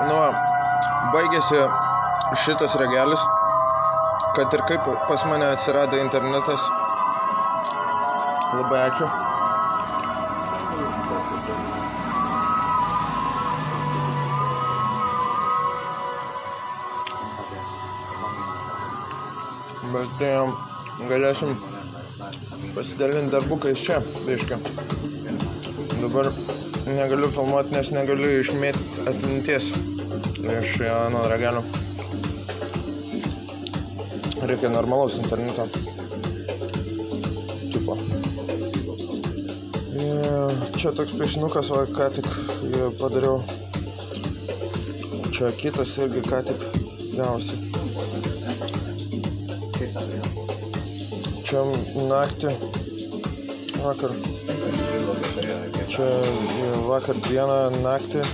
Nu, baigėsi šitas ragelis, kad ir kaip pas mane atsirado internetas. Labai ačiū. Bet galėsim pasidalinti darbukais čia, biškį. Dabar negaliu filmuoti, nes negaliu išmėti atminties iš nuo ragelio. Reikia normalaus interneto. Tipo. Čia toks piešinukas, o ką tik padariau. Čia kitas irgi ką tik gavosi. Čia naktį, vakar. Čia vakar dieną naktį.